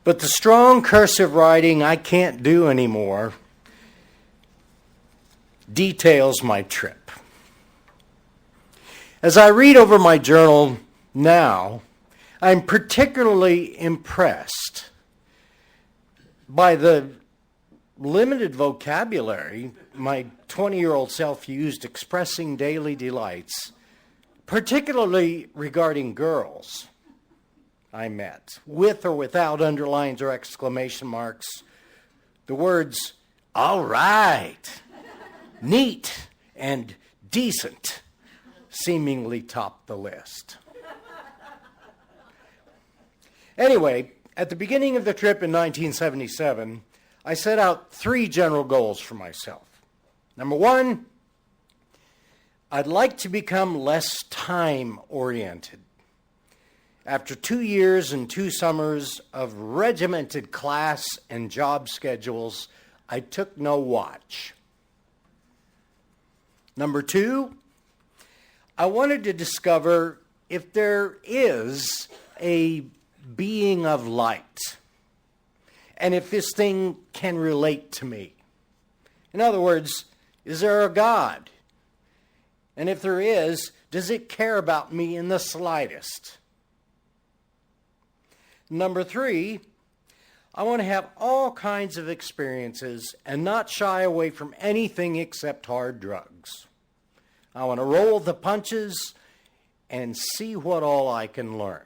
But the strong cursive writing I can't do anymore details my trip. As I read over my journal now, I'm particularly impressed by the limited vocabulary my 20-year-old self used expressing daily delights, particularly regarding girls I met, with or without underlines or exclamation marks. The words, all right, neat, and decent seemingly topped the list. Anyway, at the beginning of the trip in 1977, I set out 3 general goals for myself. Number 1, I'd like to become less time-oriented. After 2 years and 2 summers of regimented class and job schedules, I took no watch. Number 2, I wanted to discover if there is a being of light, and if this thing can relate to me. In other words, is there a God? And if there is, does it care about me in the slightest? Number 3, I want to have all kinds of experiences and not shy away from anything except hard drugs. I want to roll the punches and see what all I can learn.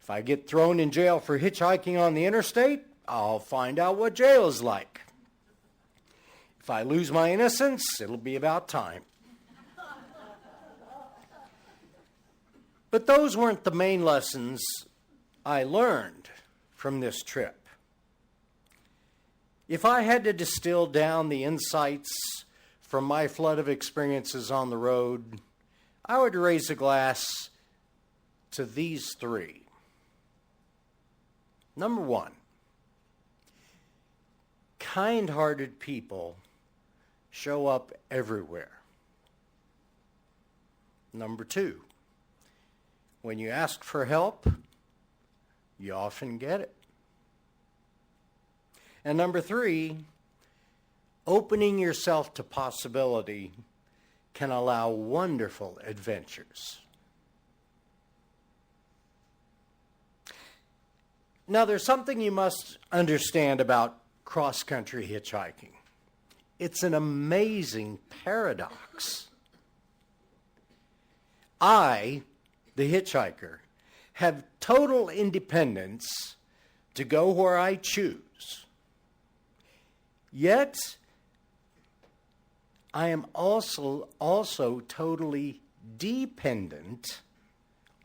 If I get thrown in jail for hitchhiking on the interstate, I'll find out what jail is like. If I lose my innocence, it'll be about time. But those weren't the main lessons I learned from this trip. If I had to distill down the insights from my flood of experiences on the road, I would raise a glass to these 3. Number 1, kind-hearted people show up everywhere. Number 2, when you ask for help, you often get it. And number 3, opening yourself to possibility can allow wonderful adventures. Now, there's something you must understand about cross-country hitchhiking. It's an amazing paradox. I, the hitchhiker, have total independence to go where I choose. Yet, I am also totally dependent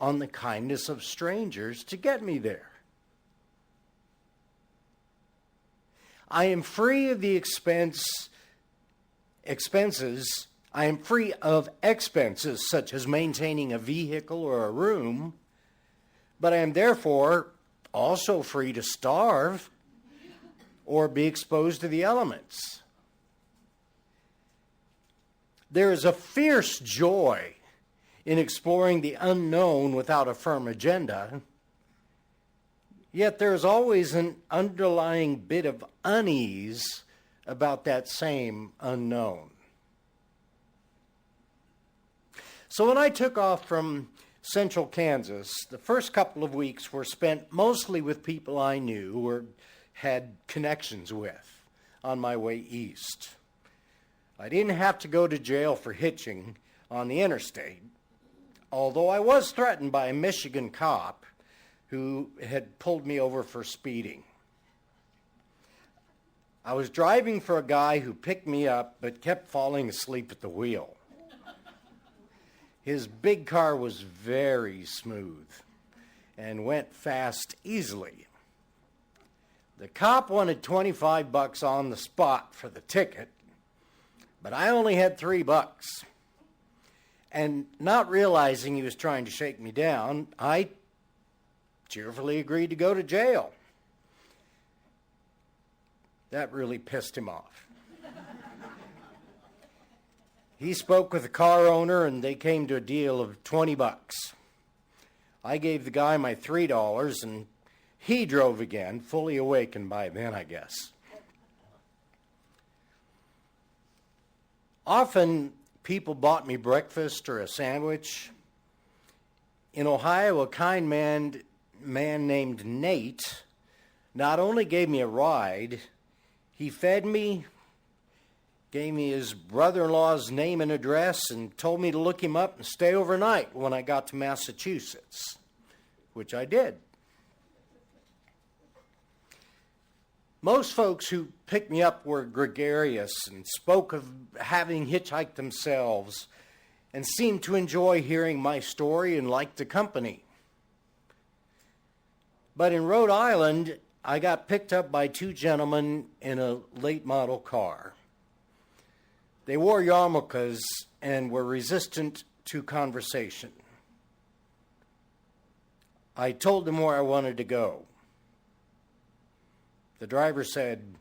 on the kindness of strangers to get me there. I am free of the expenses. I am free of expenses such as maintaining a vehicle or a room, but I am therefore also free to starve or be exposed to the elements. There is a fierce joy in exploring the unknown without a firm agenda. Yet there is always an underlying bit of unease about that same unknown. So when I took off from central Kansas, the first couple of weeks were spent mostly with people I knew or had connections with on my way east. I didn't have to go to jail for hitching on the interstate, although I was threatened by a Michigan cop who had pulled me over for speeding. I was driving for a guy who picked me up but kept falling asleep at the wheel. His big car was very smooth and went fast easily. The cop wanted $25 on the spot for the ticket, but I only had $3. And not realizing he was trying to shake me down, I cheerfully agreed to go to jail. That really pissed him off. He spoke with the car owner and they came to a deal of $20. I gave the guy my $3 and He drove again, fully awakened by then, I guess. Often, people bought me breakfast or a sandwich. In Ohio, a kind man named Nate not only gave me a ride, he fed me, gave me his brother-in-law's name and address, and told me to look him up and stay overnight when I got to Massachusetts, which I did. Most folks who picked me up were gregarious and spoke of having hitchhiked themselves and seemed to enjoy hearing my story and liked the company. But in Rhode Island, I got picked up by two gentlemen in a late model car. They wore yarmulkes and were resistant to conversation. I told them where I wanted to go. The driver said,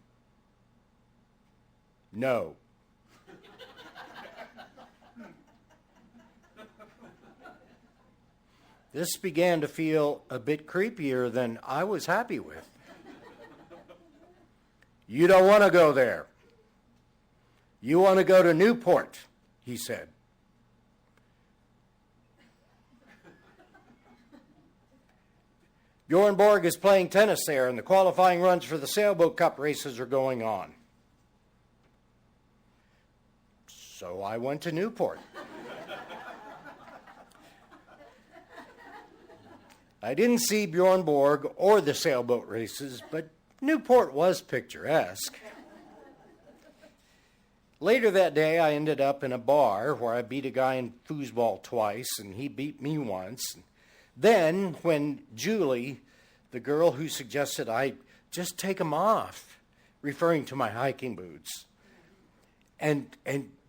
"No." This began to feel a bit creepier than I was happy with. "You don't want to go there. You want to go to Newport," he said. Bjorn Borg is playing tennis there, and the qualifying runs for the Sailboat Cup races are going on. So I went to Newport. I didn't see Bjorn Borg or the sailboat races, but Newport was picturesque. Later that day, I ended up in a bar where I beat a guy in foosball twice, and he beat me once. Then, when Julie, the girl who suggested I just take them off, referring to my hiking boots, and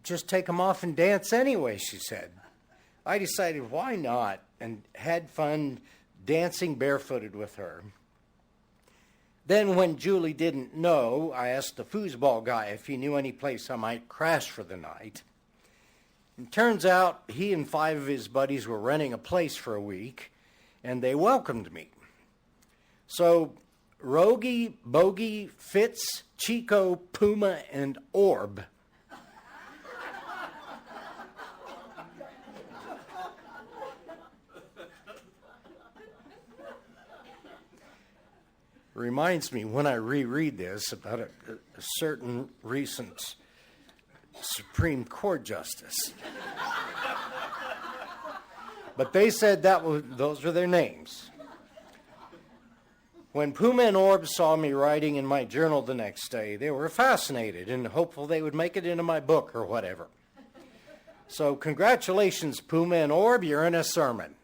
just take them off and dance anyway, she said, I decided why not, and had fun dancing barefooted with her. Then when Julie didn't know, I asked the foosball guy if he knew any place I might crash for the night. It turns out he and 5 of his buddies were renting a place for a week, and they welcomed me. So Rogie, Bogey, Fitz, Chico, Puma, and Orb reminds me when I reread this about a certain recent Supreme Court justice. But they said those were their names. When Puma and Orb saw me writing in my journal the next day, they were fascinated and hopeful they would make it into my book or whatever. So congratulations, Puma and Orb, you're in a sermon.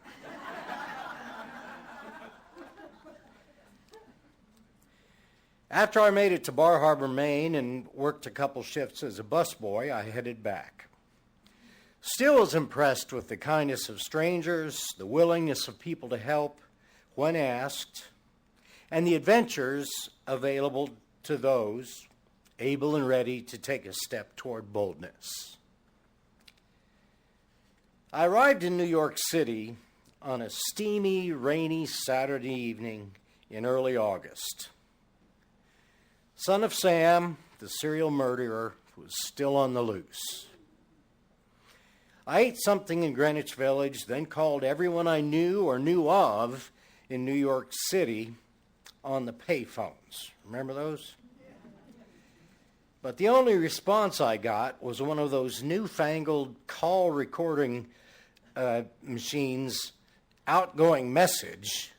After I made it to Bar Harbor, Maine, and worked a couple shifts as a busboy, I headed back. Still was impressed with the kindness of strangers, the willingness of people to help when asked, and the adventures available to those able and ready to take a step toward boldness. I arrived in New York City on a steamy, rainy Saturday evening in early August. Son of Sam, the serial murderer, was still on the loose. I ate something in Greenwich Village, then called everyone I knew or knew of in New York City on the payphones. Remember those? But the only response I got was one of those newfangled call recording machines, outgoing message,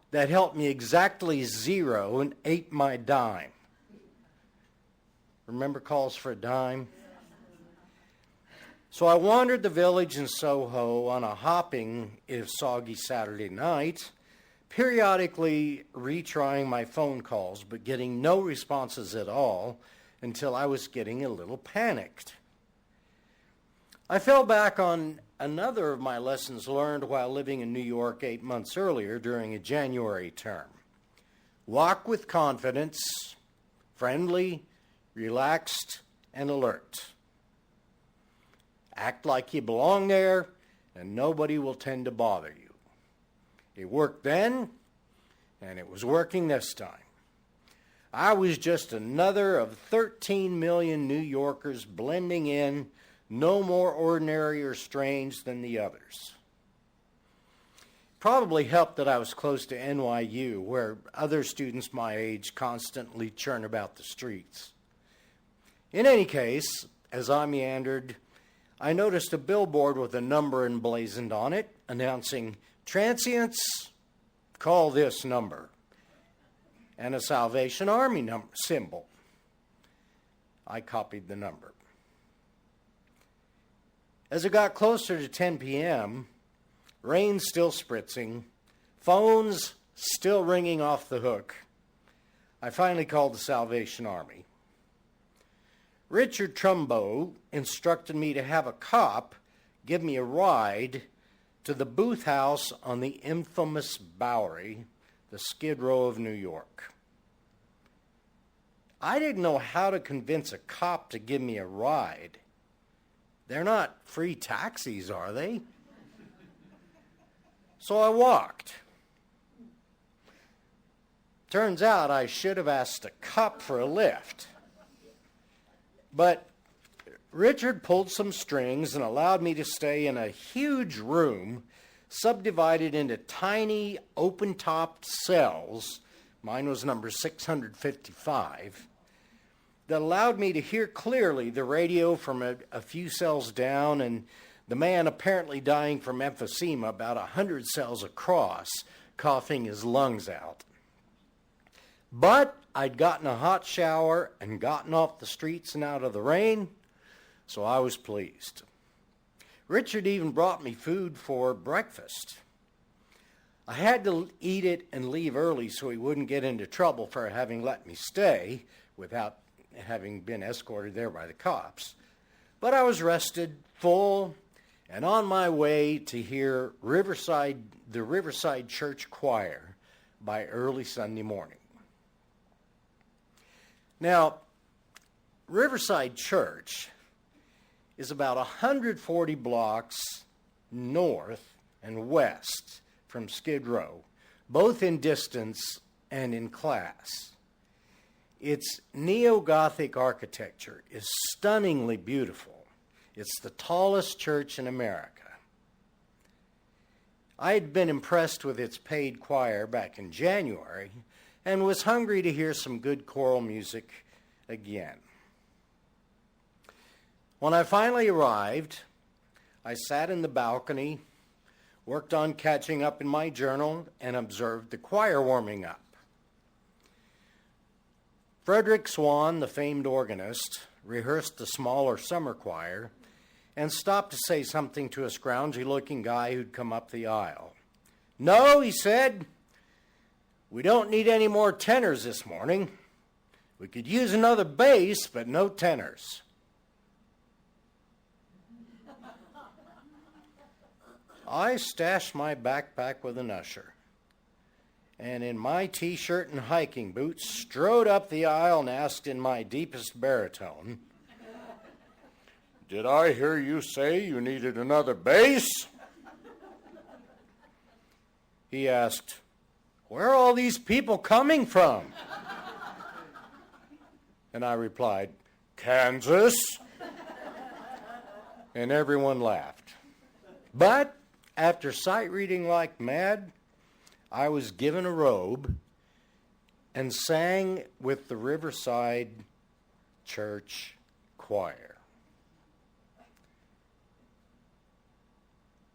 that helped me exactly zero and ate my dime. Remember calls for a dime? So I wandered the village in Soho on a hopping, if soggy, Saturday night, periodically retrying my phone calls, but getting no responses at all until I was getting a little panicked. I fell back on another of my lessons learned while living in New York 8 months earlier during a January term. Walk with confidence, friendly, relaxed, and alert. Act like you belong there, and nobody will tend to bother you. It worked then, And it was working this time. I was just another of 13 million New Yorkers blending in, no more ordinary or strange than the others. Probably helped that I was close to NYU, where other students my age constantly churn about the streets. In any case, as I meandered, I noticed a billboard with a number emblazoned on it, announcing, "Transients, call this number," and a Salvation Army symbol. I copied the number. As it got closer to 10 p.m., rain still spritzing, phones still ringing off the hook, I finally called the Salvation Army. Richard Trumbo instructed me to have a cop give me a ride to the booth house on the infamous Bowery, the Skid Row of New York. I didn't know how to convince a cop to give me a ride. They're not free taxis, are they? So I walked. Turns out I should have asked a cop for a lift. But Richard pulled some strings and allowed me to stay in a huge room subdivided into tiny, open-topped cells. Mine was number 655. That allowed me to hear clearly the radio from a few cells down and the man apparently dying from emphysema about 100 cells across, coughing his lungs out. But I'd gotten a hot shower and gotten off the streets and out of the rain, so I was pleased. Richard even brought me food for breakfast. I had to eat it and leave early so he wouldn't get into trouble for having let me stay without having been escorted there by the cops. But I was rested, full, and on my way to hear the Riverside Church Choir by early Sunday morning. Now, Riverside Church is about 140 blocks north and west from Skid Row, both in distance and in class. Its neo-Gothic architecture is stunningly beautiful. It's the tallest church in America. I had been impressed with its paid choir back in January and was hungry to hear some good choral music again. When I finally arrived, I sat in the balcony, worked on catching up in my journal, and observed the choir warming up. Frederick Swan, the famed organist, rehearsed the smaller summer choir and stopped to say something to a scroungy-looking guy who'd come up the aisle. "No," he said, "we don't need any more tenors this morning. We could use another bass, but no tenors." I stashed my backpack with an usher, and in my T-shirt and hiking boots, strode up the aisle and asked in my deepest baritone, "Did I hear you say you needed another bass?" He asked, "Where are all these people coming from?" And I replied, "Kansas." And everyone laughed. But after sight reading like mad, I was given a robe and sang with the Riverside Church Choir.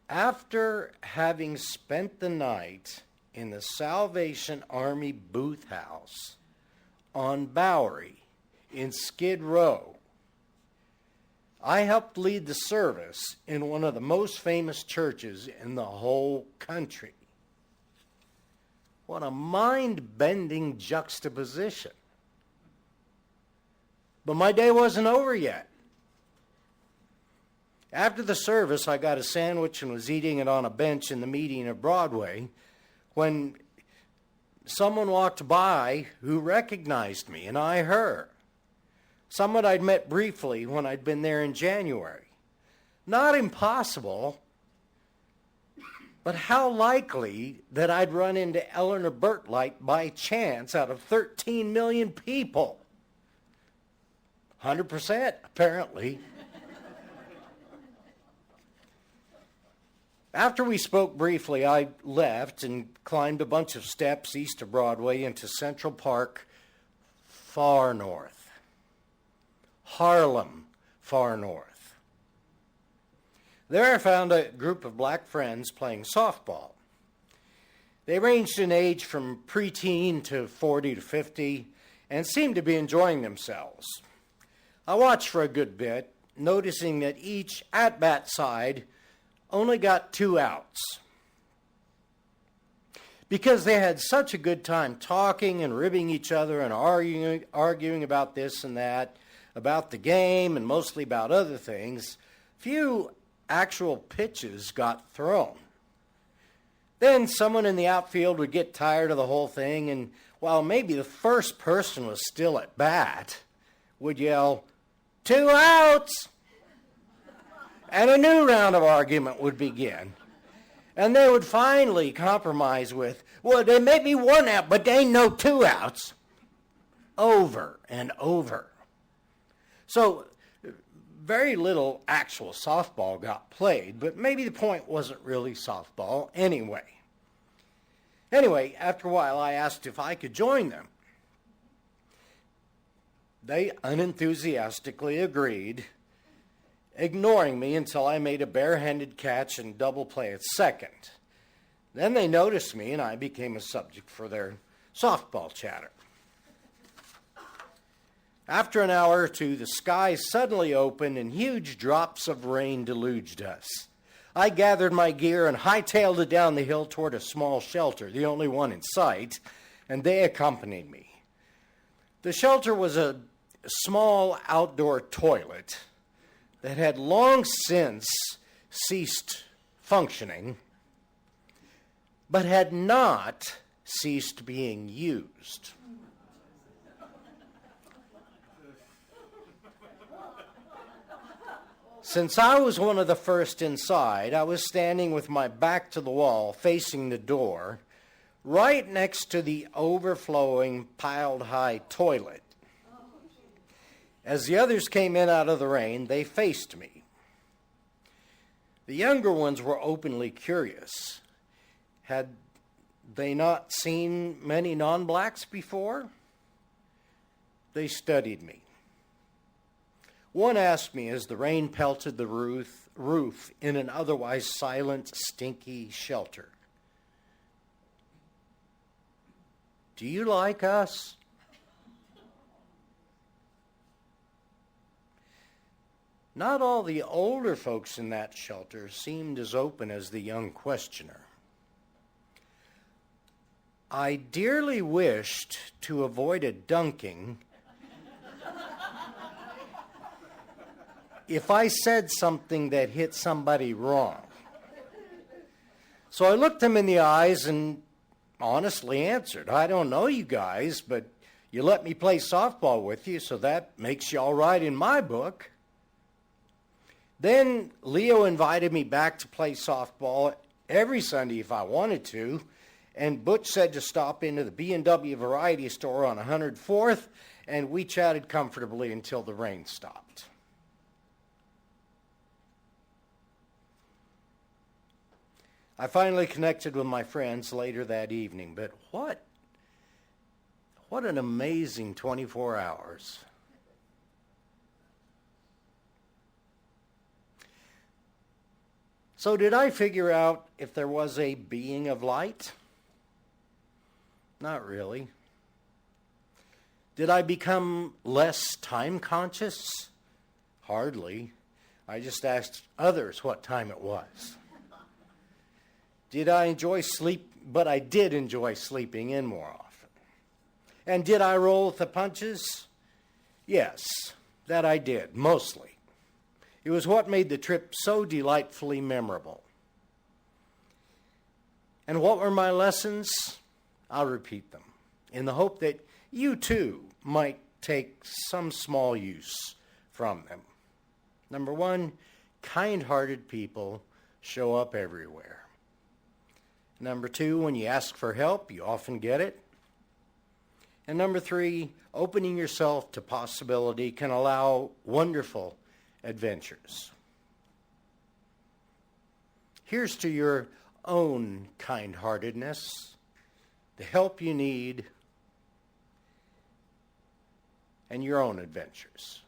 After having spent the night in the Salvation Army booth house on Bowery in Skid Row, I helped lead the service in one of the most famous churches in the whole country. What a mind-bending juxtaposition. But my day wasn't over yet. After the service, I got a sandwich and was eating it on a bench in the median of Broadway when someone walked by who recognized me, and I her. Someone I'd met briefly when I'd been there in January. Not impossible, But how likely that I'd run into Eleanor Bertlight by chance out of 13 million people? 100%, apparently. After we spoke briefly, I left and climbed a bunch of steps east of Broadway into Central Park, far north. Harlem, far north. There I found a group of black friends playing softball. They ranged in age from preteen to 40 to 50 and seemed to be enjoying themselves. I watched for a good bit, noticing that each at-bat side only got 2 outs. Because they had such a good time talking and ribbing each other and arguing about this and that, about the game and mostly about other things, few actual pitches got thrown. Then someone in the outfield would get tired of the whole thing, and while maybe the first person was still at bat, would yell, "2 outs!" And a new round of argument would begin. And they would finally compromise with, "Well, they may be 1 out, but they ain't no 2 outs." Over and over. So very little actual softball got played, but maybe the point wasn't really softball anyway. Anyway, after a while, I asked if I could join them. They unenthusiastically agreed, ignoring me until I made a barehanded catch and double play at second. Then they noticed me and I became a subject for their softball chatter. After an hour or two, the sky suddenly opened and huge drops of rain deluged us. I gathered my gear and hightailed it down the hill toward a small shelter, the only one in sight, and they accompanied me. The shelter was a small outdoor toilet that had long since ceased functioning, but had not ceased being used. Since I was one of the first inside, I was standing with my back to the wall, facing the door, right next to the overflowing, piled-high toilet. As the others came in out of the rain, they faced me. The younger ones were openly curious. Had they not seen many non-blacks before? They studied me. One asked me as the rain pelted the roof in an otherwise silent, stinky shelter, "Do you like us?" Not all the older folks in that shelter seemed as open as the young questioner. I dearly wished to avoid a dunking if I said something that hit somebody wrong. So I looked them in the eyes and honestly answered, "I don't know you guys, but you let me play softball with you, so that makes you all right in my book." Then Leo invited me back to play softball every Sunday if I wanted to, and Butch said to stop into the B&W variety store on 104th, and we chatted comfortably until the rain stopped. I finally connected with my friends later that evening, but what an amazing 24 hours. So did I figure out if there was a being of light? Not really. Did I become less time conscious? Hardly. I just asked others what time it was. Did I enjoy sleep? But I did enjoy sleeping in more often. And did I roll with the punches? Yes, that I did, mostly. It was what made the trip so delightfully memorable. And what were my lessons? I'll repeat them, in the hope that you too might take some small use from them. Number one, kind-hearted people show up everywhere. Number 2, when you ask for help, you often get it. And number 3, opening yourself to possibility can allow wonderful adventures. Here's to your own kind-heartedness, the help you need, and your own adventures.